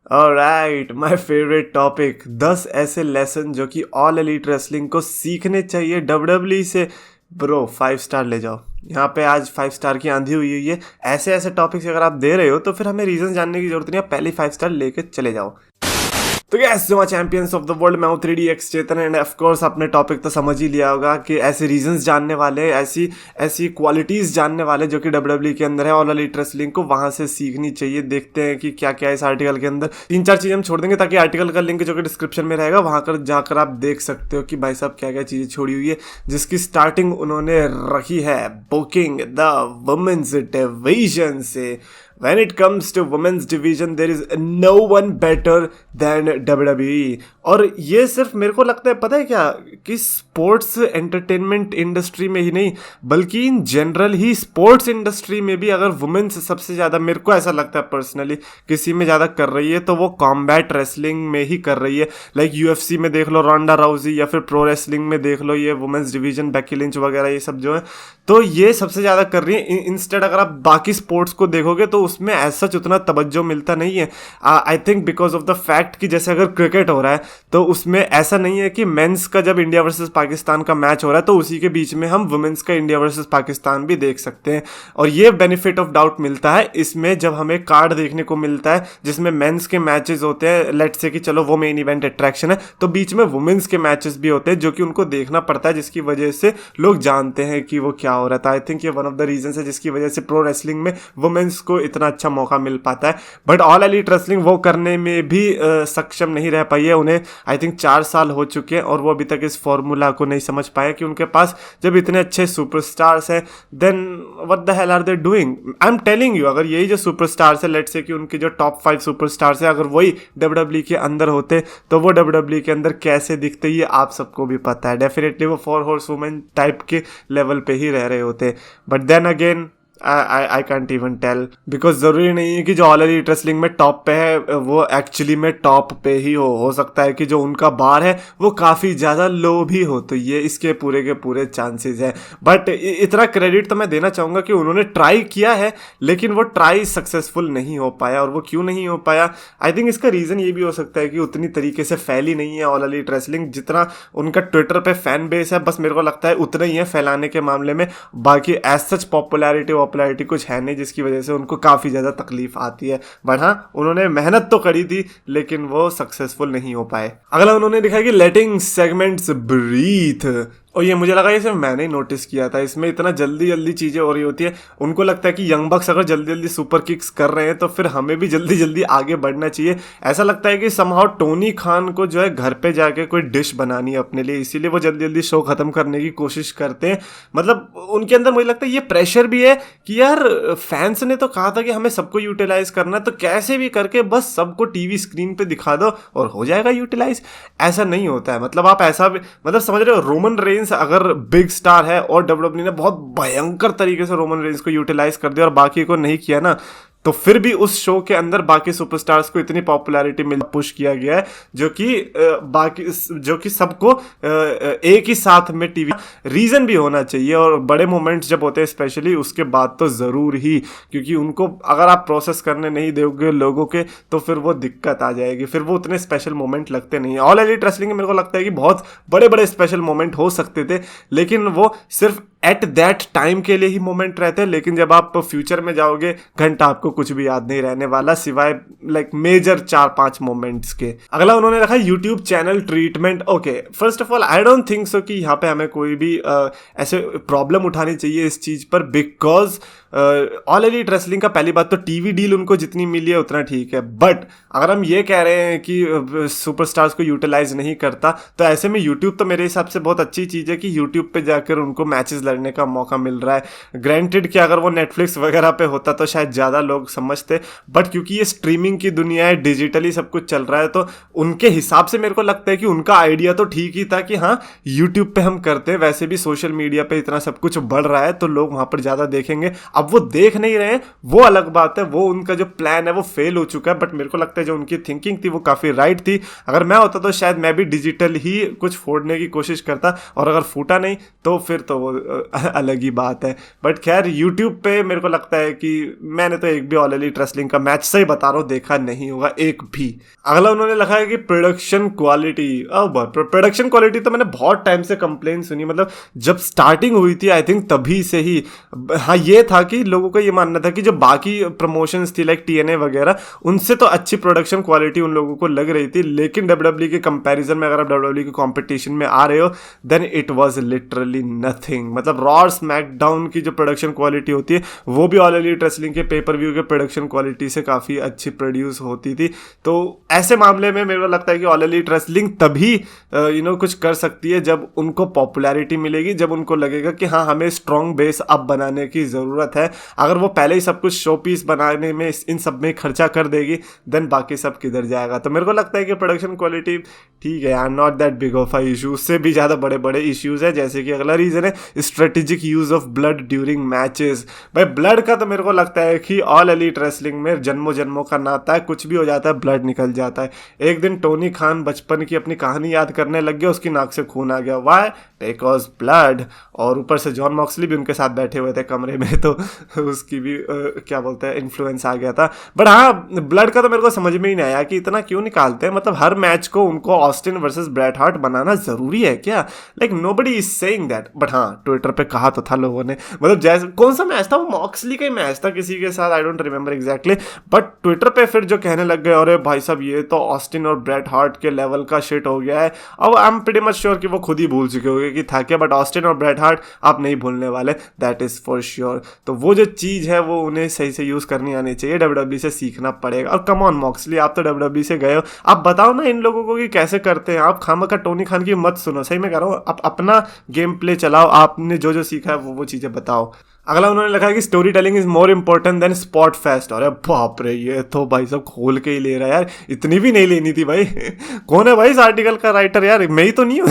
Alright, my favourite topic 10 ऐसे lesson जो कि ऑल एलीट रेसलिंग को सीखने चाहिए डब्ल्यूडब्ल्यूई से। ब्रो 5 स्टार ले जाओ, यहाँ पे आज 5 स्टार की आंधी हुई हुई है। ऐसे ऐसे टॉपिक्स अगर आप दे रहे हो तो फिर हमें रीजन जानने की जरूरत नहीं है, पहले 5 स्टार लेके चले जाओ। तो गैस जो चैंपियंस ऑफ द वर्ल्ड, मैं हूँ 3DX Chetan end of course आपने टॉपिक तो समझ ही लिया होगा कि ऐसे रीजंस जानने वाले, ऐसी ऐसी क्वालिटीज़ जानने वाले जो कि डब्ल्यूडब्ल्यूई के अंदर है, ऑल एलीट रेसलिंग को वहाँ से सीखनी चाहिए। देखते हैं कि क्या क्या है इस आर्टिकल के अंदर। 3-4 चीज़ें हम छोड़ देंगे ताकि आर्टिकल का लिंक जो कि डिस्क्रिप्शन में रहेगा वहाँ कर जाकर आप देख सकते हो कि भाई साहब क्या क्या चीज़ें छोड़ी हुई है, जिसकी स्टार्टिंग उन्होंने रखी है बुकिंग द वुमेन्स डिवीजन से। When it comes to women's division, there is no one better than WWE। और ये सिर्फ मेरे को लगता है, पता है क्या, कि स्पोर्ट्स एंटरटेनमेंट इंडस्ट्री में ही नहीं बल्कि in general he sports industry में भी अगर वुमेन्स सबसे ज़्यादा, मेरे को ऐसा लगता है पर्सनली, किसी में ज़्यादा कर रही है तो वो कॉम्बैट रेसलिंग में ही कर रही है। लाइक UFC में देख लो रोंडा राउजी, या फिर प्रो रेसलिंग में देख लो ये वुमेन्स डिवीजन बेकी लिंच वगैरह, ये सब जो है तो ये सबसे ज़्यादा कर रही है। इंस्टेड अगर आप बाकी स्पोर्ट्स को देखोगे तो उसमें ऐसा उतना तवज्जो मिलता नहीं है। I think because of the fact कि जैसे अगर क्रिकेट हो रहा है तो उसमें ऐसा नहीं है कि मेंस का जब इंडिया वर्सेस पाकिस्तान का मैच हो रहा है तो उसी के बीच में हम वुमेन्स का इंडिया वर्सेस पाकिस्तान भी देख सकते हैं। और ये बेनिफिट ऑफ डाउट मिलता है इसमें जब हमें कार्ड देखने को मिलता है जिसमें मेंस के मैचेस होते हैं। लेट्स से कि चलो वो मेन इवेंट अट्रैक्शन है, तो बीच में वुमेन्स के मैचेस भी होते हैं जो कि उनको देखना पड़ता है, जिसकी वजह से लोग जानते हैं कि वो क्या हो रहा था। आई थिंक ये वन ऑफ द रीजन है जिसकी वजह से प्रो रेसलिंग में वुमेन्स को इतना अच्छा मौका मिल पाता है। बट ऑल एलीट रेसलिंग वो करने में भी सक्षम नहीं रह पाई है। उन्हें आई थिंक 4 साल हो चुके हैं और वो अभी तक इस फॉर्मूला को नहीं समझ पाए कि उनके पास जब इतने अच्छे सुपरस्टार्स हैं then what the hell are they doing. I am telling you, अगर यही जो सुपरस्टार्स है, लेट्स से कि उनके जो टॉप 5 सुपरस्टार्स है, अगर वही डब्ल्यूडब्ल्यूई के अंदर होते तो वो डब्ल्यूडब्ल्यूई के अंदर कैसे दिखते ये आप सबको भी पता है। डेफिनेटली वो 4 हॉर्स वुमेन टाइप के लेवल पे ही रह रहे होते। But then again I can't even tell, because ज़रूरी नहीं है कि जो ऑल एलीट रेसलिंग में टॉप पे है वो एक्चुअली में टॉप पे ही हो सकता है कि जो उनका बार है वो काफ़ी ज़्यादा लो भी हो, तो ये इसके पूरे के पूरे चांसेस हैं। बट इतना क्रेडिट तो मैं देना चाहूँगा कि उन्होंने ट्राई किया है लेकिन वो ट्राई सक्सेसफुल नहीं हो पाया। और वो क्यों नहीं हो पाया, आई थिंक इसका रीज़न ये भी हो सकता है कि उतनी तरीके से फैली नहीं है ऑल एलीट रेसलिंग जितना उनका ट्विटर पे फैन बेस है। बस मेरे को लगता है उतना ही है फैलाने के मामले में, बाकी एज सच पॉपुलैरिटी कुछ है नहीं, जिसकी वजह से उनको काफ़ी ज़्यादा तकलीफ आती है। बट हाँ, उन्होंने मेहनत तो करी थी लेकिन वो सक्सेसफुल नहीं हो पाए। अगला उन्होंने लिखा है कि लेटिंग सेगमेंट्स ब्रीथ, और ये मुझे लगा ये सिर्फ मैंने ही नोटिस किया था, इसमें इतना जल्दी जल्दी चीज़ें हो रही होती है। उनको लगता है कि यंग बक्स अगर जल्दी जल्दी सुपर किक्स कर रहे हैं तो फिर हमें भी जल्दी जल्दी आगे बढ़ना चाहिए। ऐसा लगता है कि समहाउ टोनी खान को जो है घर पे जाके कोई डिश बनानी है अपने लिए, इसीलिए वो जल्दी जल्दी शो ख़त्म करने की कोशिश करते हैं। मतलब उनके अंदर मुझे लगता है ये प्रेशर भी है कि यार फैंस ने तो कहा था कि हमें सबको यूटिलाइज करना है, तो कैसे भी करके बस सबको टीवी स्क्रीन पे दिखा दो और हो जाएगा यूटिलाइज। ऐसा नहीं होता है। मतलब आप ऐसा भी, मतलब समझ रहे हो, रोमन रेंस अगर बिग स्टार है और डब्ल्यूडब्ल्यूई ने बहुत भयंकर तरीके से रोमन रेंस को यूटिलाइज कर दिया और बाकी को नहीं किया ना, तो फिर भी उस शो के अंदर बाकी सुपरस्टार्स को इतनी पॉपुलैरिटी मिल पुश किया गया है जो कि सबको एक ही साथ में टीवी रीजन भी होना चाहिए। और बड़े मोमेंट्स जब होते हैं स्पेशली उसके बाद तो ज़रूर ही, क्योंकि उनको अगर आप प्रोसेस करने नहीं दोगे लोगों के तो फिर वो दिक्कत आ जाएगी, फिर वो उतने स्पेशल मोमेंट लगते नहीं है। ऑल एलीट रेसलिंग में मेरे को लगता है कि बहुत बड़े बड़े स्पेशल मोमेंट हो सकते थे लेकिन वो सिर्फ एट दैट टाइम के लिए ही मोमेंट रहते हैं। लेकिन जब आप फ्यूचर में जाओगे घंटा आपको कुछ भी याद नहीं रहने वाला सिवाय लाइक मेजर 4-5 मोमेंट्स के। अगला उन्होंने रखा YouTube channel treatment. Okay, first of all I don't think so कि यहाँ पे हमें कोई भी ऐसे प्रॉब्लम उठानी चाहिए इस चीज़ पर, बिकॉज ऑल एलीट रेसलिंग का पहली बात तो टीवी डील उनको जितनी मिली है उतना ठीक है। बट अगर हम ये कह रहे हैं कि सुपरस्टार्स को यूटिलाइज नहीं करता तो ऐसे में यूट्यूब तो मेरे हिसाब से बहुत अच्छी चीज़ है कि यूट्यूब पे जाकर उनको मैचेस लड़ने का मौका मिल रहा है। ग्रांटेड कि अगर वो नेटफ्लिक्स वगैरह पे होता तो शायद ज़्यादा लोग समझते, बट क्योंकि ये स्ट्रीमिंग की दुनिया है, डिजिटली सब कुछ चल रहा है, तो उनके हिसाब से मेरे को लगता है कि उनका आइडिया तो ठीक ही था कि हाँ यूट्यूब पे हम करते हैं, वैसे भी सोशल मीडिया पे इतना सब कुछ बढ़ रहा है तो लोग वहाँ पर ज़्यादा देखेंगे। अब अब वो देख नहीं रहे हैं वो अलग बात है, वो उनका जो प्लान है वो फेल हो चुका है, बट मेरे को लगता है जो उनकी थिंकिंग थी वो काफ़ी राइट थी। अगर मैं होता तो शायद मैं भी डिजिटल ही कुछ फोड़ने की कोशिश करता, और अगर फूटा नहीं तो फिर तो वो अलग ही बात है। बट खैर यूट्यूब पे मेरे को लगता है कि मैंने तो एक भी ऑल एलीट रेसलिंग का मैच, सही बता रहा हूँ, देखा नहीं होगा एक भी। अगला उन्होंने लिखा है कि प्रोडक्शन क्वालिटी, अब प्रोडक्शन क्वालिटी तो मैंने बहुत टाइम से कंप्लेन सुनी, मतलब जब स्टार्टिंग हुई थी आई थिंक तभी से ही। हाँ ये था कि लोगों को ये मानना था कि जो बाकी प्रमोशंस थी लाइक TNA वगैरह, उनसे तो अच्छी प्रोडक्शन क्वालिटी उन लोगों को लग रही थी, लेकिन WWE के कंपैरिजन में अगर आप WWE के कंपटीशन में आ रहे हो then it was literally nothing. मतलब रॉ और स्मैकडाउन की जो प्रोडक्शन क्वालिटी होती है वो भी ऑल एलीट रेसलिंग के पेपर व्यू के प्रोडक्शन क्वालिटी से काफ़ी अच्छी प्रोड्यूस होती थी। तो ऐसे मामले में मेरे को लगता है कि ऑल एलीट रेसलिंग तभी कुछ कर सकती है जब उनको पॉपुलैरिटी मिलेगी, जब उनको लगेगा कि हाँ हमें स्ट्रॉन्ग बेस अब बनाने की ज़रूरत है। अगर वो पहले ही सब कुछ शो पीस बनाने में इन सब में खर्चा कर देगी देन बाकी सब किधर जाएगा। तो मेरे को लगता है कि प्रोडक्शन क्वालिटी ठीक है यार, not that big of a issue, उससे भी ज़्यादा बड़े बड़े इश्यूज है। जैसे कि अगला रीज़न है strategic use of blood during matches. भाई ब्लड का तो मेरे को लगता है कि ऑल एलीट रेसलिंग में जन्मों जन्मों का नाता है, कुछ भी हो जाता है ब्लड निकल जाता है। एक दिन टोनी खान बचपन की अपनी कहानी याद करने लग गया, उसकी नाक से खून आ गया, वाई बिकॉज ब्लड। और ऊपर से जॉन मॉक्सली भी उनके साथ बैठे हुए थे कमरे में, तो उसकी भी क्या बोलते हैं इन्फ्लुएंस आ गया था। बट हाँ ब्लड का तो मेरे को समझ में ही नहीं आया कि इतना क्यों निकालते हैं, मतलब हर मैच को उनको ऑस्टिन वर्सेस ब्रैट हार्ट बनाना जरूरी है क्या? Like nobody is saying that. But हाँ ट्विटर पे कहा तो था लोगों ने, मतलब जैसे कौन सा मैच था वो, मॉक्सली का ही मैच था किसी के साथ, I don't remember exactly, but Twitter पे फिर जो कहने लग गए अरे भाई साहब ये तो ऑस्टिन और ब्रैट हार्ट के लेवल का शिट हो गया है। अब I am pretty much sure कि वो खुद ही भूल चुके होंगे कि था क्या, बट ऑस्टिन और ब्रैट हार्ट आप नहीं भूलने वाले, दैट इज फॉर श्योर। तो वो जो चीज़ है वो उन्हें सही से यूज़ करनी आनी चाहिए, WWE से सीखना पड़ेगा। और कम ऑन मॉक्सली आप तो WWE से गए हो, आप बताओ ना इन लोगों को कि कैसे करते हैं। आप खामखा टोनी खान की मत सुनो, सही में कह रहा हूँ, आप अपना गेम प्ले चलाओ, आपने जो जो सीखा है वो चीज़ें बताओ। अगला उन्होंने लिखा है कि story telling is more important than spot fest. अरे बाप रे, ये तो भाई सब खोल के ही ले रहा है यार, इतनी भी नहीं लेनी थी भाई। कौन है भाई इस आर्टिकल का राइटर यार? मैं ही तो नहीं हूँ।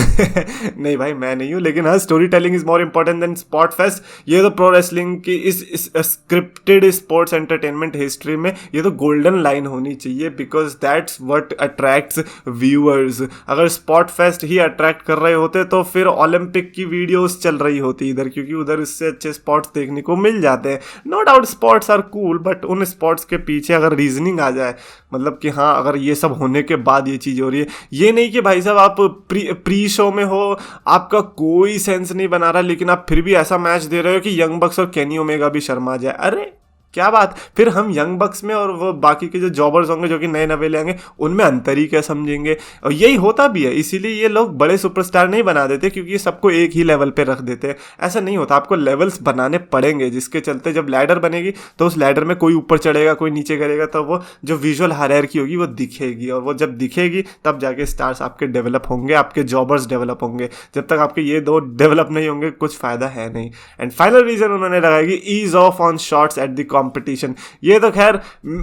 नहीं भाई मैं नहीं हूँ, लेकिन हाँ story telling is more important than spot fest, ये तो प्रो रेसलिंग की इस स्क्रिप्टेड स्पोर्ट्स एंटरटेनमेंट हिस्ट्री में ये तो गोल्डन लाइन होनी चाहिए, because that's what attracts viewers. अगर स्पॉट फेस्ट ही अट्रैक्ट कर रहे होते तो फिर ओलंपिक की वीडियोस चल रही होती इधर, क्योंकि उधर इससे अच्छे स्पॉट्स देखने को मिल जाते हैं। No doubt spots are cool, but उन स्पॉट्स के पीछे अगर रीजनिंग आ जाए, मतलब कि हाँ अगर ये सब होने के बाद ये चीज़ हो रही है, ये नहीं कि भाई साहब आप प्री शो में हो, आपका कोई सेंस नहीं बना रहा, लेकिन आप फिर भी ऐसा मैच दे रहे हो कि यंग बक्स और केनी ओमेगा भी शर्मा जाए। अरे क्या बात, फिर हम यंग बक्स में और वो बाकी के जो जॉबर्स होंगे जो कि नए नवेले आएंगे उनमें अंतर ही क्या समझेंगे? और यही होता भी है, इसीलिए ये लोग बड़े सुपरस्टार नहीं बना देते, क्योंकि ये सबको एक ही लेवल पे रख देते हैं। ऐसा नहीं होता, आपको लेवल्स बनाने पड़ेंगे, जिसके चलते जब लैडर बनेगी तो उस लैडर में कोई ऊपर चढ़ेगा कोई नीचे करेगा, तो वो जो विजुअल हायरार्की होगी वो दिखेगी, और वो जब दिखेगी तब जाके स्टार्स आपके डेवलप होंगे, आपके जॉबर्स डेवलप होंगे। जब तक आपके ये दो डेवलप नहीं होंगे कुछ फायदा है नहीं। एंड फाइनल रीजन उन्होंने लगाया कि ease off on shots at the competition. ये तो खैर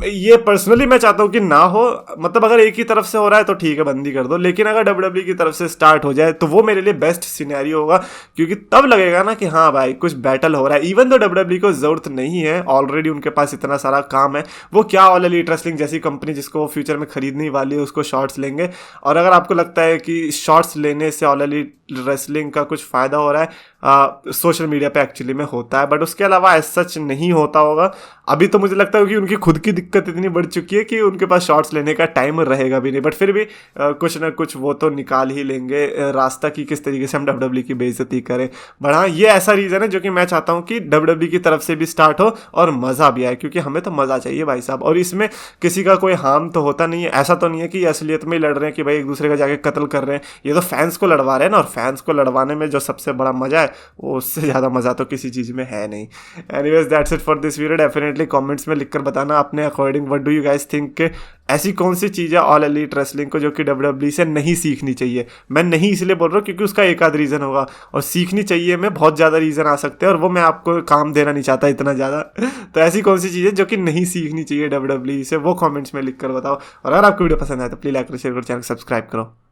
ये पर्सनली मैं चाहता हूं कि ना हो, मतलब अगर एक ही तरफ से हो रहा है तो ठीक है बंदी कर दो, लेकिन अगर WWE की तरफ से स्टार्ट हो जाए तो वो मेरे लिए बेस्ट सिनेरियो होगा, क्योंकि तब लगेगा ना कि हाँ भाई कुछ बैटल हो रहा है। इवन तो WWE को जरूरत नहीं है, ऑलरेडी उनके पास इतना सारा काम है, वो क्या ऑल एलीट रेसलिंग जैसी कंपनी जिसको वो फ्यूचर में खरीदने वाली है उसको शॉर्ट्स लेंगे। और अगर आपको लगता है कि शॉर्ट्स लेने से ऑल एलीट रेसलिंग का कुछ फायदा हो रहा है, सोशल मीडिया पे एक्चुअली में होता है, बट उसके अलावा एज सच नहीं होता होगा। अभी तो मुझे लगता है कि उनकी खुद की दिक्कत इतनी बढ़ चुकी है कि उनके पास शॉर्ट्स लेने का टाइम रहेगा भी नहीं, बट फिर भी कुछ ना कुछ वो तो निकाल ही लेंगे रास्ता कि किस तरीके से हम WWE की बेइज्जती करें। बट हाँ ये ऐसा रीज़न है जो कि मैं चाहता हूँ कि WWE की तरफ से भी स्टार्ट हो और मज़ा भी आए, क्योंकि हमें तो मज़ा चाहिए भाई साहब, और इसमें किसी का कोई हार्म तो होता नहीं है। ऐसा तो नहीं है कि असलियत में लड़ रहे हैं कि भाई एक दूसरे का जाके कत्ल कर रहे हैं, ये तो फैंस को लड़वा रहे हैं ना, और फैंस को लड़वाने में जो सबसे बड़ा मज़ा है वो उससे ज़्यादा मज़ा तो किसी चीज़ में है नहीं। Anyways that's it for this video. Definitely comments में लिखकर बताना अपने according what do you guys think के ऐसी कौन सी चीज़ है ऑल एलीट रेसलिंग को जो कि WWE से नहीं सीखनी चाहिए। मैं नहीं इसलिए बोल रहा हूँ क्योंकि उसका एक आध रीज़न होगा, और सीखनी चाहिए में बहुत ज़्यादा रीज़न आ सकते हैं, और वो मैं आपको काम देना नहीं चाहता इतना ज़्यादा। तो ऐसी कौन सी चीज़ है जो कि नहीं सीखनी चाहिए WWE से, वो कमेंट्स में लिख कर बताओ। और अगर आपको वीडियो पसंद आए तो प्लीज़ लाइक करो, शेयर करो, चैनल सब्सक्राइब करो।